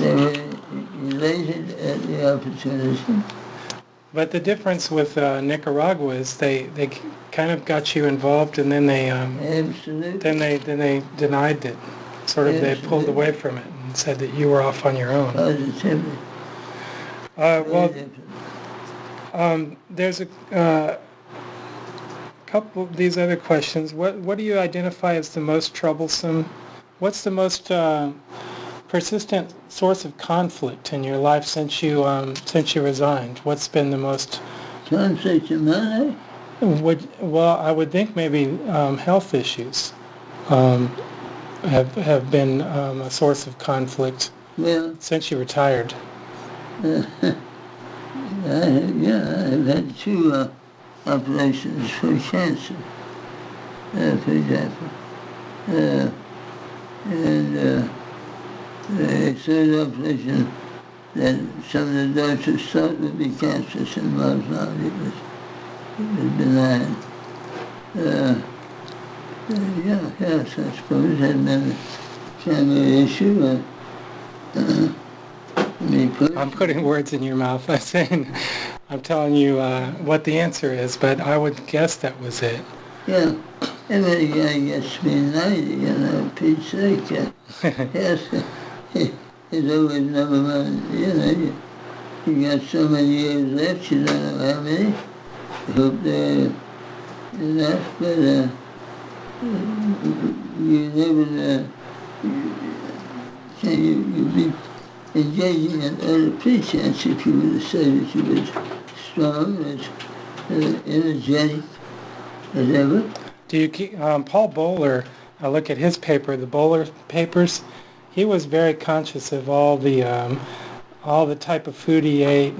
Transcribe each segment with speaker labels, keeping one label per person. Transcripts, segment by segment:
Speaker 1: they were elated at the opportunity.
Speaker 2: But the difference with Nicaragua is they kind of got you involved, and then they
Speaker 1: Absolutely.
Speaker 2: then they denied it. Sort of
Speaker 1: Absolutely.
Speaker 2: they pulled away from it and said that you were off on your own.
Speaker 1: Positively.
Speaker 2: Well, there's a couple of these other questions. What do you identify as the most troublesome? What's the most persistent source of conflict in your life since you resigned? What's been the most
Speaker 1: conflict in my life?
Speaker 2: I would think maybe health issues have been a source of conflict since you retired.
Speaker 1: I've had 2 operations for cancer, for example. And the third operation that some of the doctors thought would be cancerous and was not. It was benign. Yes, I suppose had been a family issue.
Speaker 2: I'm putting words in your mouth. I'm telling you what the answer is, but I would guess that was it.
Speaker 1: Yeah, every guy gets to be 90, Pete's sake. Yes, it's always number one, you got so many years left, you don't know how many. I hope they're enough, but you never, you'd be engaging in other pretense if you were to say that you were strong, as energetic as ever.
Speaker 2: Do you keep, Paul Bowler, I look at his paper, the Bowler papers, he was very conscious of all the type of food he ate.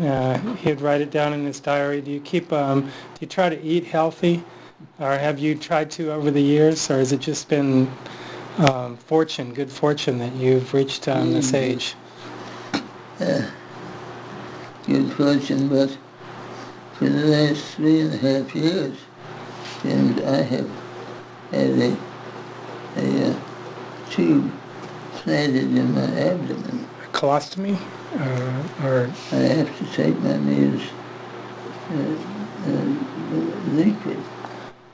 Speaker 2: He'd write it down in his diary. Do you try to eat healthy, or have you tried to over the years, or has it just been good fortune that you've reached this age?
Speaker 1: Good fortune, but for the last 3.5 years, and I have had a tube planted in my abdomen.
Speaker 2: A colostomy? Or
Speaker 1: I have to take my meals liquid.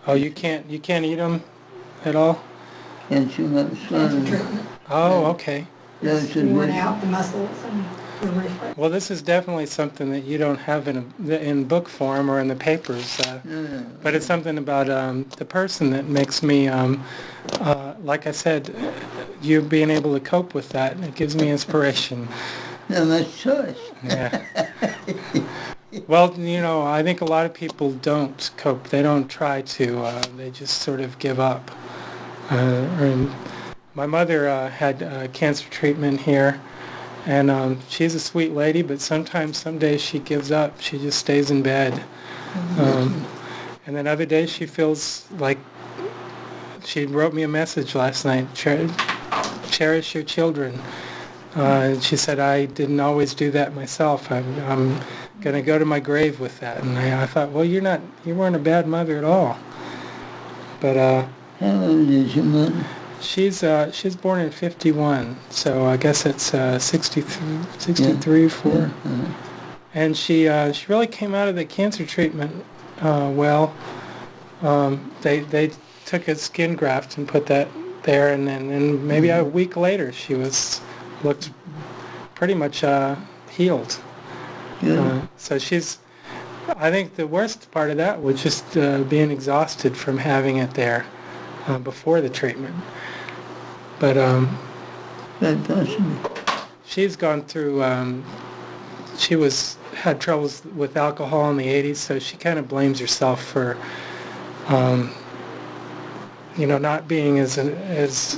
Speaker 2: Oh, you can't eat them at all?
Speaker 1: Can't chew them
Speaker 3: treatment.
Speaker 2: Oh, okay.
Speaker 3: Worn out the muscles and the reflex.
Speaker 2: Well, this is definitely something that you don't have in book form or in the papers.
Speaker 1: No.
Speaker 2: But it's something about the person that makes me, like I said, you being able to cope with that. It gives me inspiration.
Speaker 1: Not much choice.
Speaker 2: Yeah. Well, I think a lot of people don't cope. They don't try to. They just sort of give up. My mother had cancer treatment here, and she's a sweet lady, but some days she gives up. She just stays in bed. And then other days she feels like, she wrote me a message last night, cherish your children. And she said, I didn't always do that myself. I'm going to go to my grave with that. And I thought, well, you weren't a bad mother at all. But
Speaker 1: how old is your mother?
Speaker 2: She's born in 51, so I guess it's 63, 4.
Speaker 1: Yeah.
Speaker 2: And she really came out of the cancer treatment well. They took a skin graft and put that there, and then maybe a week later she looked pretty much healed.
Speaker 1: Yeah.
Speaker 2: So I think the worst part of that was just being exhausted from having it there before the treatment. But she's gone through, had troubles with alcohol in the 80s, so she kind of blames herself for, not being as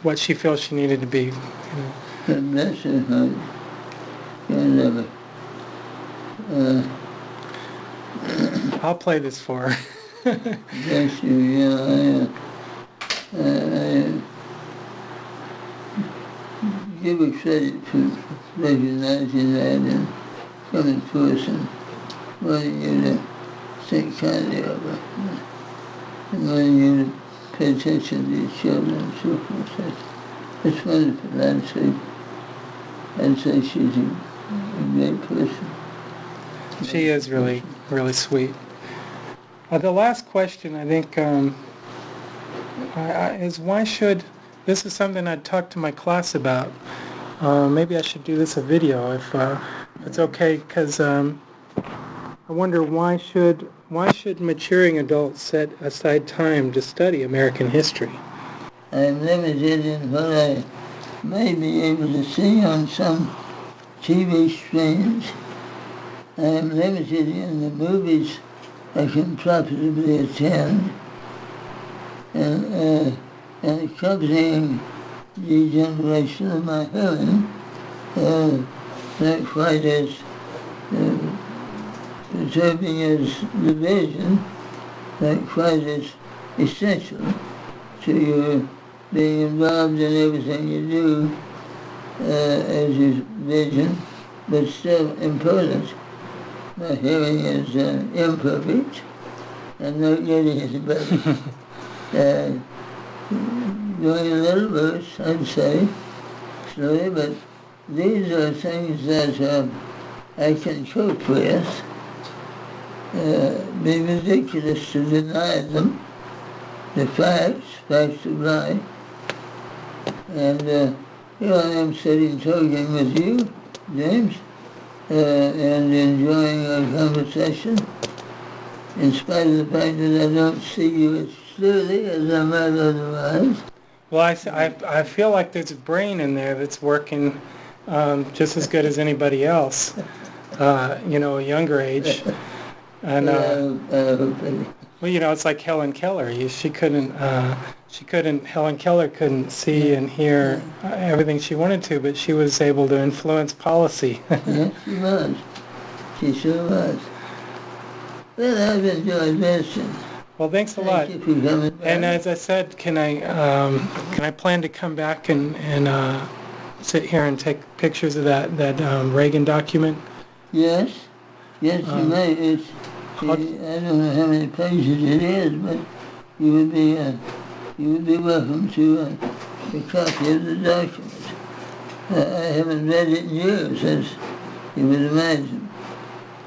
Speaker 2: what she feels she needed to be.
Speaker 1: Bless her heart. God love her.
Speaker 2: I'll play this for her.
Speaker 1: Bless you, yeah. I give her credit for recognizing that and coming to us and wanting you to think kindly of her. And wanting you to pay attention to these children and so forth. That's wonderful. I'd say she's a great person.
Speaker 2: She is really, really sweet. The last question, I think, is why should, this is something I'd talk to my class about. Maybe I should do this a video if it's okay, because I wonder why should maturing adults set aside time to study American history?
Speaker 1: I'm limited in what I may be able to see on some TV screens. I am limited in the movies I can profitably attend, and accompanying the generation of my hearing, not quite as perturbing as the vision, not quite as essential to your being involved in everything you do as your vision, but still important. My hearing is imperfect. I'm not getting any better. Going a little worse, I'd say, slowly, but these are things that I can cope with. Be ridiculous to deny them. The facts of life. And here I am sitting talking with you, James, and enjoying our conversation, in spite of the fact that I don't see you as clearly as I might otherwise.
Speaker 2: Well, I feel like there's a brain in there that's working just as good as anybody else, a younger age. And well, it's like Helen Keller. Helen Keller couldn't see and hear everything she wanted to, but she was able to influence policy.
Speaker 1: Yes, she was. She sure was. Well, I've enjoyed listening.
Speaker 2: Well, thanks a lot.
Speaker 1: Thank you for coming back.
Speaker 2: And as I said, can I plan to come back and sit here and take pictures of that Reagan document?
Speaker 1: Yes, you may. I don't know how many pages it is, but you would be welcome to a copy of the document. I haven't read it in years, as you would imagine,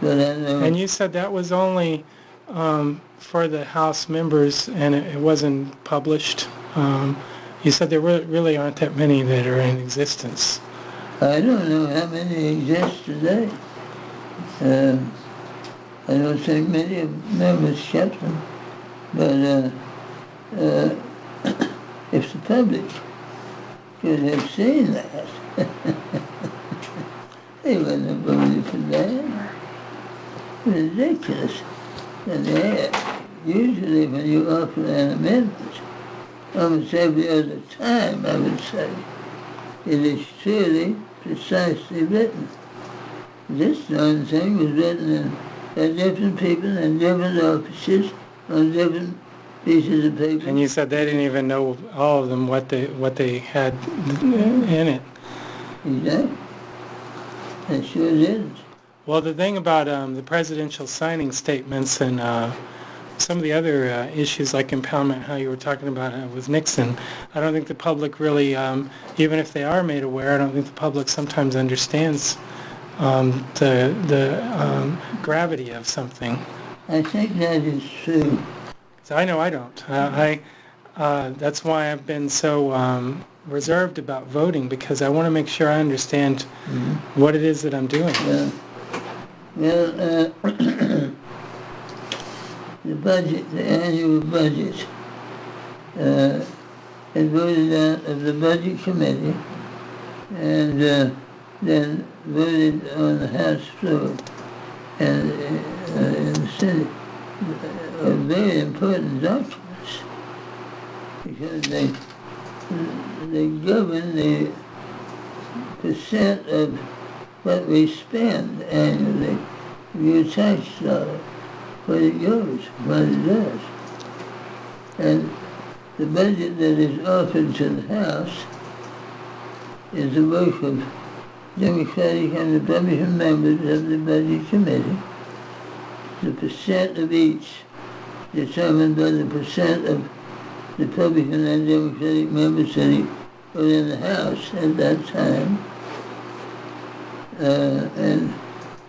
Speaker 1: but I know.
Speaker 2: And you said that was only for the House members, and it wasn't published. You said there really aren't that many that are in existence.
Speaker 1: I don't know how many exist today. I don't think many members kept them, but if the public could have seen that, they wouldn't have voted for that. Ridiculous. And usually when you offer an amendment, almost every other time, I would say, it is truly, precisely written. This darn thing was written by different people in different offices on different pieces of paper.
Speaker 2: And you said they didn't even know, all of them, what they had in it.
Speaker 1: Exactly. They sure didn't.
Speaker 2: Well, the thing about the presidential signing statements and some of the other issues like impoundment, how you were talking about with Nixon, I don't think the public really, even if they are made aware, I don't think the public sometimes understands the gravity of something.
Speaker 1: I think that is true.
Speaker 2: So I know I don't. That's why I've been so reserved about voting, because I want to make sure I understand what it is that I'm doing.
Speaker 1: Well, the budget, the annual budget, is voted out of the Budget Committee and then voted on the House floor and in the Senate. Are very important documents because they govern the percent of what we spend annually, your tax dollar, where it goes, what it does. And the budget that is offered to the House is the work of Democratic and Republican members of the Budget Committee. The percent of each determined by the percent of Republican and Democratic members that were in the House at that time. and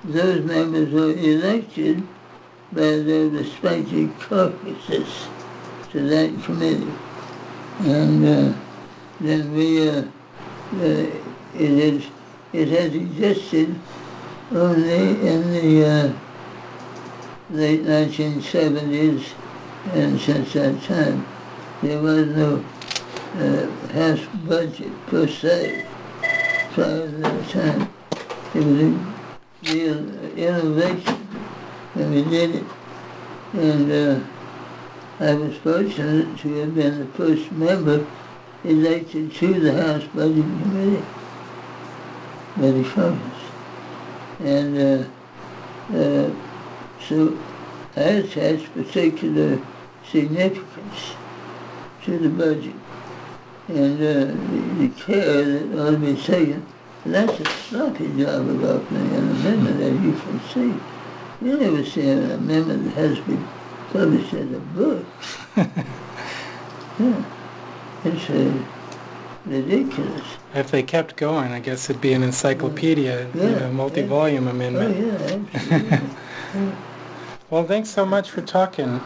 Speaker 1: those members were elected by their respective caucuses to that committee. And then it has existed only in the late 1970s, and since that time there was no House budget per se prior to that time. It was a real innovation when we did it, and I was fortunate to have been the first member elected to the House Budget Committee by the caucus. And so I attach particular significance to the budget and the care that ought to be taken. That's a sloppy job of opening an amendment, as you can see. You never see an amendment that has to be published as a book. Yeah. It's ridiculous.
Speaker 2: If they kept going, I guess it'd be an encyclopedia,
Speaker 1: Yeah,
Speaker 2: multi-volume amendment.
Speaker 1: Oh, yeah, absolutely.
Speaker 2: Well, thanks so much for talking.